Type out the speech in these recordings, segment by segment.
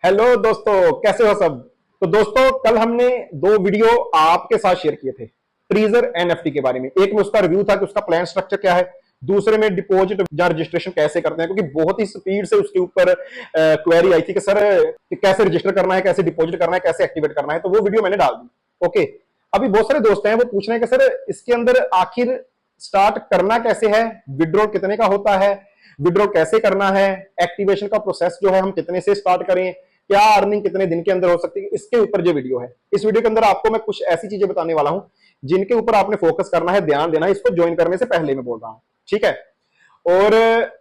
Hello दोस्तों, कैसे हो सब। तो दोस्तों, कल हमने दो वीडियो आपके साथ शेयर किए थे ट्रीजर एनएफटी के बारे में। एक में उसका रिव्यू था कि उसका प्लान स्ट्रक्चर क्या है, दूसरे में डिपॉजिट या रजिस्ट्रेशन कैसे करते हैं, क्योंकि बहुत ही स्पीड से उसके ऊपर क्वेरी आई थी कि सर कैसे रजिस्टर करना है, कैसे डिपॉजिट करना है, कैसे एक्टिवेट करना है। तो वो वीडियो मैंने डाल दी। ओके, अभी बहुत सारे दोस्त हैं वो पूछ रहे हैं कि सर इसके अंदर आखिर स्टार्ट करना कैसे है, विड्रॉल कितने का होता है, विड्रॉल कैसे करना है, एक्टिवेशन का प्रोसेस जो है हम कितने से स्टार्ट करें, क्या अर्निंग कितने दिन के अंदर हो सकती है। इसके ऊपर जो वीडियो है, इस वीडियो के अंदर आपको मैं कुछ ऐसी चीजें बताने वाला हूं जिनके ऊपर आपने फोकस करना है, ध्यान देना है। इसको ज्वाइन करने से पहले मैं बोल रहा हूं, ठीक है। और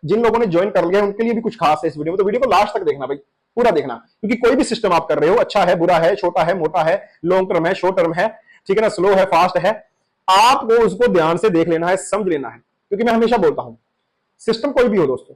जिन लोगों ने ज्वाइन कर लिया है उनके लिए भी कुछ खास है इस वीडियो में, तो वीडियो को लास्ट तक देखना भाई, पूरा देखना। क्योंकि कोई भी सिस्टम आप कर रहे हो, अच्छा है, बुरा है, छोटा है, मोटा है, लॉन्ग टर्म है, शॉर्ट टर्म है, ठीक है ना, स्लो है, फास्ट है, आपको उसको ध्यान से देख लेना है, समझ लेना है। क्योंकि मैं हमेशा बोलता हूं, सिस्टम कोई भी हो दोस्तों,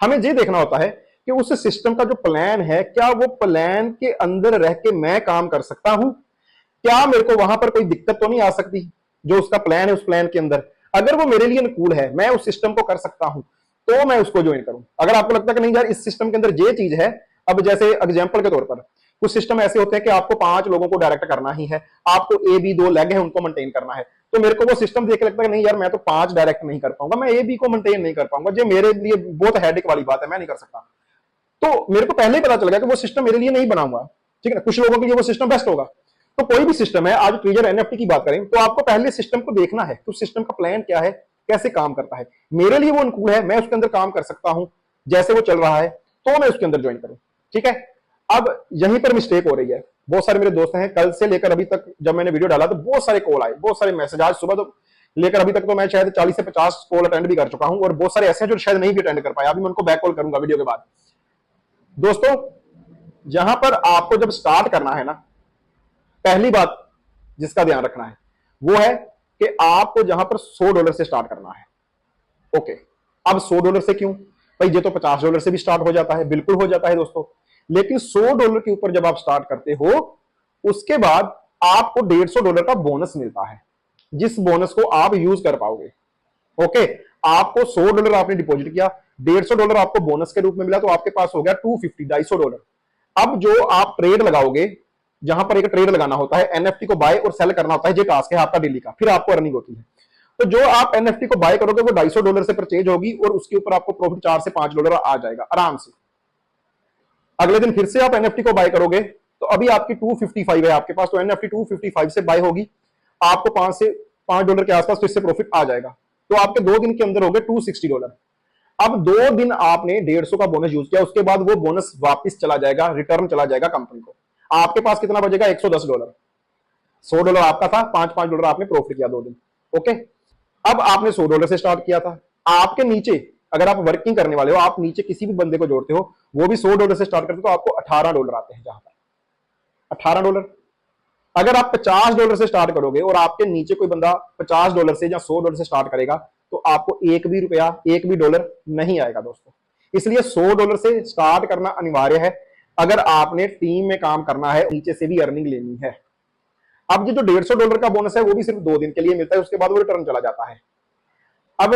हमें ये देखना होता है कि उस सिस्टम का जो प्लान है, क्या वो प्लान के अंदर रह के मैं काम कर सकता हूं, क्या मेरे को वहां पर कोई दिक्कत तो नहीं आ सकती। जो उसका प्लान है, उस प्लान के अंदर अगर वो मेरे लिए अनुकूल है, मैं उस सिस्टम को कर सकता हूं, तो मैं उसको ज्वाइन करूं। अगर आपको लगता है कि नहीं यार इस सिस्टम के अंदर ये चीज है, अब जैसे एग्जांपल के तौर पर कुछ सिस्टम ऐसे होते हैं कि आपको 5 लोगों को डायरेक्ट करना ही है, आपको ए बी 2 लेग है उनको मेंटेन करना है। तो मेरे को वो सिस्टम देख के लगता है कि नहीं यार मैं तो 5 डायरेक्ट नहीं कर पाऊंगा, मैं ए बी को मेंटेन नहीं कर पाऊंगा, जो मेरे लिए बहुत हेडेक वाली बात है, मैं नहीं कर सकता। तो मेरे को पहले ही पता चल गया कि वो सिस्टम मेरे लिए नहीं बनाऊंगा, ठीक है ना। कुछ लोगों के लिए वो सिस्टम बेस्ट होगा। तो कोई भी सिस्टम है, आज ट्रीजर एनएफटी की बात करें तो आपको पहले सिस्टम को देखना है, तो सिस्टम का प्लान क्या है, कैसे काम करता है, मेरे लिए वो अनुकूल है, मैं उसके अंदर काम कर सकता हूं जैसे वो चल रहा है, तो मैं उसके अंदर ज्वाइन करूं, ठीक है। अब यहीं पर मिस्टेक हो रही है। बहुत सारे मेरे दोस्त हैं, कल से लेकर अभी तक जब मैंने वीडियो डाला तो बहुत सारे कॉल आए, बहुत सारे मैसेज, आज सुबह तो लेकर अभी तक तो मैं शायद 40 से 50 कॉल अटेंड भी कर चुका हूं, और बहुत सारे ऐसे हैं जो शायद नहीं भी अटेंड कर पाए। अभी मैं उनको बैक कॉल करूंगा वीडियो के बाद। दोस्तों, जहां पर आपको जब स्टार्ट करना है ना, पहली बात जिसका ध्यान रखना है वो है कि आपको जहां पर $100 से स्टार्ट करना है। ओके, अब $100 से क्यों भाई, ये तो $50 से भी स्टार्ट हो जाता है, बिल्कुल हो जाता है दोस्तों। लेकिन $100 के ऊपर जब आप स्टार्ट करते हो, उसके बाद आपको $150 का बोनस मिलता है, जिस बोनस को आप यूज कर पाओगे। ओके, आपको $100 आपने डिपॉजिट किया, $150 आपको बोनस के रूप में मिला, तो आपके पास हो गया 250, $250। अब जो आप ट्रेड लगाओगे, जहां पर एक ट्रेड लगाना होता है, एनएफटी को बाय और सेल करना होता है, ये टास्क है आपका डेली का, फिर आपको अर्निंग होती है। तो जो आप एनएफटी को बाय करोगे वो $250 से परचेज होगी, और उसके ऊपर आपको प्रॉफिट $4 से $5 आ जाएगा आराम से। अगले दिन फिर से आप एनएफटी को बाय करोगे, तो अभी आपकी 255 है आपके पास, तो एनएफटी 255 से बाय होगी, आपको $5 से $5 के आसपास फिर से प्रॉफिट आ जाएगा। तो आपके 2 दिन के अंदर हो गए $260। अब 2 दिन आपने 150 का बोनस यूज किया, उसके बाद वो बोनस वापस चला जाएगा, रिटर्न चला जाएगा कंपनी को। आपके पास कितना बचेगा, $110। $100 आपका था, $5 आपने प्रॉफिट किया 2 दिन। ओके, अब आपने $100 से स्टार्ट किया था, आपके नीचे अगर आप वर्किंग करने वाले हो, आप नीचे किसी भी बंदे को जोड़ते हो, वो भी $100 से स्टार्ट करते हो, तो आपको $18 आते हैं। जहां पर $18, अगर आप $50 से स्टार्ट करोगे और आपके नीचे कोई बंदा $50 से या $100 से स्टार्ट करेगा, तो आपको एक भी रुपया, एक भी डॉलर नहीं आएगा दोस्तों। इसलिए $100 से स्टार्ट करना अनिवार्य है अगर आपने टीम में काम करना है, नीचे से भी अर्निंग लेनी है। अब जो $150 का बोनस है वो भी सिर्फ 2 दिन के लिए मिलता है, उसके बाद वो रिटर्न चला जाता है। अब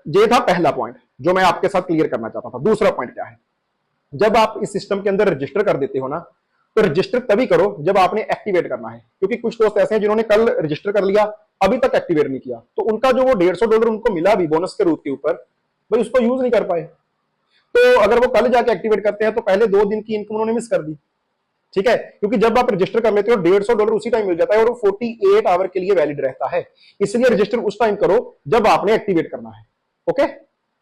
ये था पहला पॉइंट जो मैं आपके साथ क्लियर करना चाहता था। दूसरा पॉइंट क्या है, जब आप इस सिस्टम के अंदर रजिस्टर कर देते हो ना, तो रजिस्टर तभी करो जब आपने एक्टिवेट करना है। क्योंकि कुछ दोस्त ऐसे हैं जिन्होंने कल रजिस्टर कर लिया, अभी तक एक्टिवेट नहीं किया, तो उनका जो वो $150 उनको मिला भी बोनस के रूप के ऊपर, भाई उसको यूज नहीं कर पाए। तो अगर वो कल जाके एक्टिवेट करते हैं तो पहले 2 दिन की इनकम उन्होंने मिस कर दी, ठीक है। क्योंकि जब आप रजिस्टर कर लेते हो $150 उसी टाइम मिल जाता है, और वो 48 आवर के लिए वैलिड रहता है। इसलिए रजिस्टर उस टाइम करो जब आपने एक्टिवेट करना है। ओके,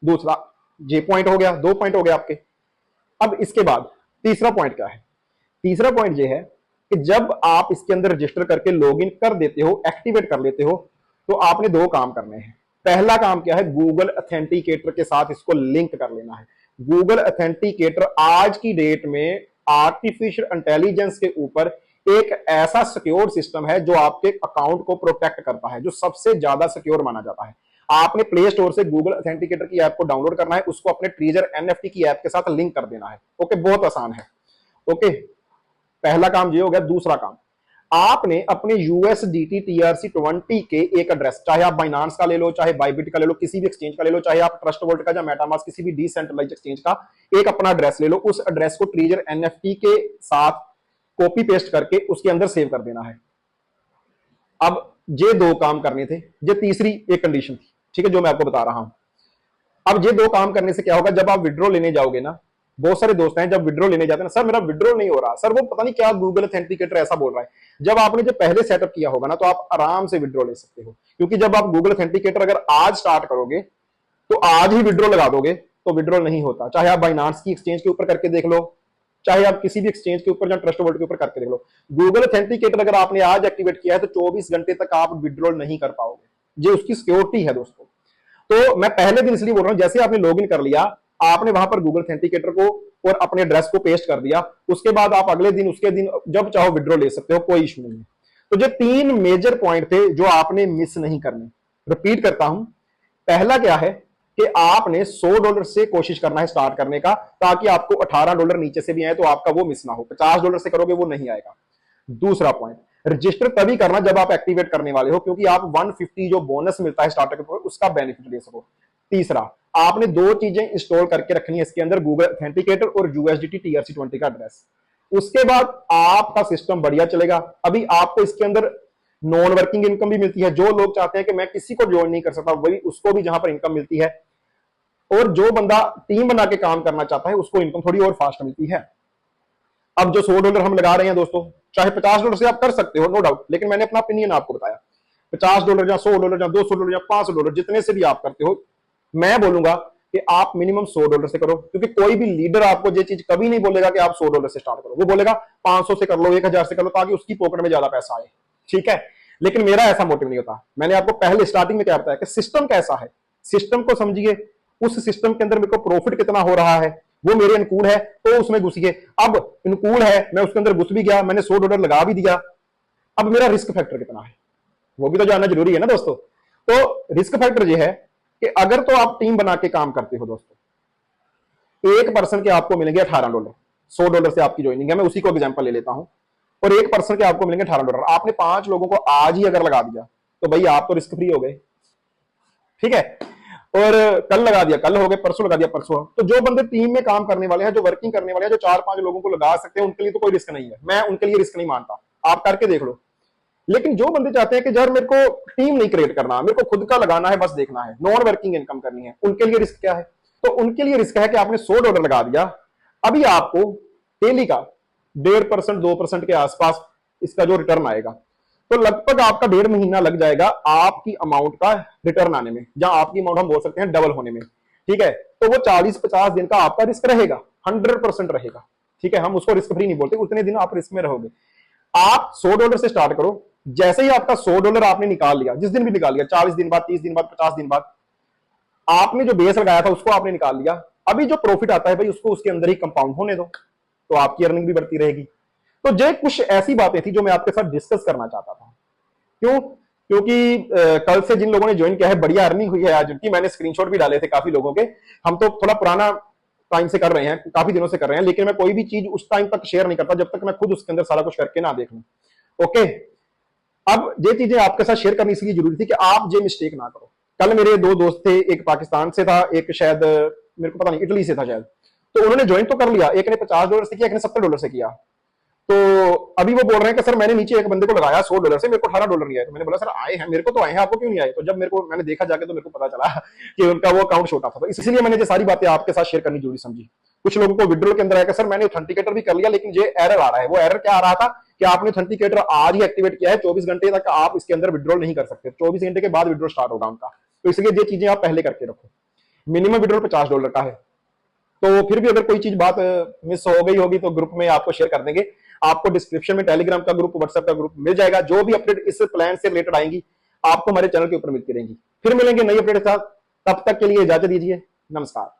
दूसरा ये पॉइंट हो गया, 2 पॉइंट हो गए आपके। अब इसके बाद तीसरा पॉइंट क्या है, तीसरा पॉइंट ये है कि जब आप इसके अंदर रजिस्टर करके लॉगिन कर देते हो, एक्टिवेट कर लेते हो, तो आपने 2 काम करने हैं। पहला काम क्या है, गूगल ऑथेंटिकेटर के साथ इसको लिंक कर लेना है। गूगल ऑथेंटिकेटर आज की डेट में आर्टिफिशियल इंटेलिजेंस के ऊपर एक ऐसा सिक्योर सिस्टम है जो आपके अकाउंट को प्रोटेक्ट करता है, जो सबसे ज्यादा सिक्योर माना जाता है। आपने प्ले स्टोर से गूगल ऑथेंटिकेटर की ऐप को डाउनलोड करना है, उसको अपने ट्रीजर एनएफटी की ऐप के साथ लिंक कर देना है। ओके, बहुत आसान है। ओके, पहला काम ये हो गया। दूसरा काम, आपने अपने USDT TRC20 के एक एड्रेस, चाहे आप बाइनांस का ले लो, चाहे बाइबिट का ले लो, किसी भी एक्सचेंज का ले लो, चाहे आप ट्रस्ट वॉलेट का या मेटामास्क किसी भी डिसेंट्रलाइज्ड एक्सचेंज का एक अपना एड्रेस ले लो, उस एड्रेस को ट्रीजर NFT के साथ कॉपी पेस्ट करके उसके अंदर सेव कर देना है। अब ये दो काम करने थे, ये तीसरी एक कंडीशन थी, ठीक है, जो मैं आपको बता रहा हूं। अब ये दो काम करने से क्या होगा, जब आप विड्रॉ लेने जाओगे ना, बहुत सारे दोस्त हैं जब विड्रॉ लेने जाते हैं ना, सर मेरा विड्रॉ नहीं हो रहा, सर वो पता नहीं क्या गूगल ऑथेंटिकेटर ऐसा बोल रहा है। जब आपने जो पहले सेटअप किया होगा ना, तो आप आराम से विड्रॉ ले सकते हो, क्योंकि जब आप गूगल ऑथेंटिकेटर अगर आज स्टार्ट करोगे तो आज ही विड्रॉ लगा दोगे तो विड्रॉ नहीं होता। चाहे आप बाइनांस की एक्सचेंज के ऊपर करके देख लो, चाहे आप किसी भी एक्सचेंज के ऊपर या ट्रस्ट वॉलेट के ऊपर करके देख लो, गूगल ऑथेंटिकेटर अगर आपने आज एक्टिवेट किया है तो 24 घंटे तक आप विड्रॉ नहीं कर पाओगे। ये उसकी सिक्योरिटी है दोस्तों। तो मैं पहले दिन इसलिए बोल रहा हूं, जैसे आपने लॉगिन कर लिया, आपने वहां पर गूगल ऑथेंटिकेटर को और अपने एड्रेस को पेस्ट कर दिया, उसके बाद आप अगले दिन उसके दिन जब चाहो विड्रॉ ले सकते हो, कोई इशू नहीं है। तो जो 3 मेजर पॉइंट थे जो आपने मिस नहीं करने, रिपीट करता हूं, पहला क्या है कि आपने $100 से कोशिश करना है स्टार्ट करने का, ताकि आपको $18 नीचे से भी आए तो आपका वो मिस ना हो। $50 से करोगे वो नहीं आएगा। दूसरा पॉइंट, रजिस्टर तभी करना जब आप एक्टिवेट करने वाले हो, क्योंकि आप 150 जो बोनस मिलता है स्टार्टर के ऊपर उसका बेनिफिट ले सको। तीसरा, आपने दो चीजें इंस्टॉल करके रखनी है इसके अंदर, गूगल ऑथेंटिकेटर और USDT TRC20 का एड्रेस। उसके बाद आपका सिस्टम बढ़िया चलेगा। अभी आपको इसके अंदर नॉन वर्किंग इनकम भी मिलती है। जो लोग चाहते हैं कि मैं किसी को ज्वाइन नहीं कर सकता, वही उसको भी जहां पर इनकम मिलती है, और जो बंदा टीम बना के काम करना चाहता है उसको इनकम थोड़ी और फास्ट मिलती है। अब जो $100 हम लगा रहे हैं दोस्तों, चाहे $50 से आप कर सकते हो, नो डाउट, लेकिन मैंने अपना ओपिनियन आपको बताया। $50 या $100 या $200 या $500 जितने से भी आप करते हो, मैं बोलूंगा कि आप मिनिमम $100 से करो, क्योंकि कोई भी लीडर आपको ये चीज कभी नहीं बोलेगा कि आप $100 से स्टार्ट करो। वो बोलेगा 500 से कर लो, 1000 से कर लो, ताकि उसकी पॉकेट में ज्यादा पैसा आए, ठीक है। लेकिन मेरा ऐसा मोटिव नहीं होता। मैंने आपको पहले स्टार्टिंग में क्या बताया कि सिस्टम कैसा है, सिस्टम को समझिए, उस सिस्टम के अंदर मेरे को प्रॉफिट कितना हो रहा है, वो मेरे अनुकूल है तो उसमें घुसिए। अब अनुकूल है, मैं उसके अंदर घुस भी गया, मैंने $100 लगा भी दिया, अब मेरा रिस्क फैक्टर कितना है वो भी तो जानना जरूरी है ना दोस्तों। तो रिस्क फैक्टर ये है कि अगर तो आप टीम बना के काम करते हो दोस्तों, एक पर्सन के आपको मिलेंगे $18, $100 से आपकी ज्वाइनिंग है, मैं उसी को एग्जांपल ले लेता हूं, और एक पर्सन के आपको मिलेंगे $18। आपने 5 लोगों को आज ही अगर लगा दिया तो भाई आप तो रिस्क फ्री हो गए, ठीक है। और कल लगा दिया, कल हो गए, परसों लगा दिया, परसों। तो जो बंदे टीम में काम करने वाले हैं, जो वर्किंग करने वाले हैं, जो 4-5 लोगों को लगा सकते हैं, उनके लिए तो कोई रिस्क नहीं है। मैं उनके लिए रिस्क नहीं मानता, आप करके देख लो। लेकिन जो बंदे चाहते हैं कि यार मेरे को टीम नहीं क्रिएट करना, मेरे को खुद का लगाना है, बस देखना है, नॉन वर्किंग इनकम करनी है, उनके लिए रिस्क क्या है? तो उनके लिए रिस्क है कि आपने $100 लगा दिया, अभी आपको डेली का 1.5% 2% के आसपास इसका जो रिटर्न आएगा, तो लगभग आपका 1.5 महीना लग जाएगा आपकी अमाउंट का रिटर्न आने में, जहां आपकी अमाउंट हम बोल सकते हैं डबल होने में, ठीक है। तो वो 40-50 दिन का आपका रिस्क रहेगा, 100% रहेगा, ठीक है। हम उसको रिस्क फ्री नहीं बोलते, उतने दिन आप रिस्क में रहोगे। आप $100 से स्टार्ट करो, जैसे ही आपका $100 आपने निकाल लिया, जिस दिन भी निकाल लिया, 40 दिन बाद, 30 दिन बाद, 50 दिन बाद, आपने जो बेस लगाया था उसको आपने निकाल लिया, अभी जो प्रॉफिट आता है भाई उसको उसके अंदर ही कंपाउंड होने दो, तो आपकी अर्निंग भी बढ़ती रहेगी। तो ये कुछ ऐसी बातें थी जो मैं आपके साथ डिस्कस करना चाहता था। क्यों? क्योंकि कल से जिन लोगों ने ज्वाइन किया है, बढ़िया अर्निंग हुई है आज उनकी, मैंने स्क्रीनशॉट भी डाले थे काफी लोगों के। हम तो थोड़ा पुराना टाइम से कर रहे हैं, काफी दिनों से कर रहे हैं, लेकिन मैं कोई भी चीज उस टाइम तक शेयर नहीं करता जब तक मैं खुद उसके अंदर सारा कुछ करके ना देख लूं। ओके, अब ये चीजें आपके साथ शेयर करनी इसलिए जरूरी थी कि आप ये मिस्टेक ना करो। कल मेरे 2 दोस्त थे, एक पाकिस्तान से था, एक शायद मेरे को पता नहीं इटली से था शायद, तो उन्होंने ज्वाइन तो कर लिया, एक ने $50 से किया, एक ने $70 से किया। तो अभी वो बोल रहे हैं कि सर मैंने नीचे एक बंदे को लगाया $100 से, मेरे को $18 नहीं आए। तो मैंने बोला सर आए हैं, मेरे को तो आए हैं, आपको क्यों नहीं आए? तो जब मैंने देखा जाके तो मेरे को पता चला कि उनका वो अकाउंट छोटा था। तो इसलिए मैंने ये सारी बातें आपके साथ शेयर करनी जरूरी समझी। कुछ लोगों को विड्रॉल के अंदर आया कि सर मैंने ऑथेंटिकेटर भी कर लिया लेकिन ये एरर आ रहा है। वो एरर क्या आ रहा था कि आपने ऑथेंटिकेटर आज ही एक्टिवेट किया है, 24 घंटे तक आप इसके अंदर विड्रॉल नहीं कर सकते, 24 घंटे के बाद विड्रॉल स्टार्ट होगा उनका। तो इसलिए ये चीजें आप पहले करके रखो। मिनिमम विड्रॉल $50 का है, तो फिर भी अगर कोई चीज बात मिस हो गई होगी तो ग्रुप में आपको शेयर कर देंगे। आपको डिस्क्रिप्शन में टेलीग्राम का ग्रुप, व्हाट्सएप का ग्रुप मिल जाएगा। जो भी अपडेट इस प्लान से रिलेटेड आएंगी आपको हमारे चैनल के ऊपर मिलती रहेंगी। फिर मिलेंगे नई अपडेट के साथ, तब तक के लिए इजाजत दीजिए, नमस्कार।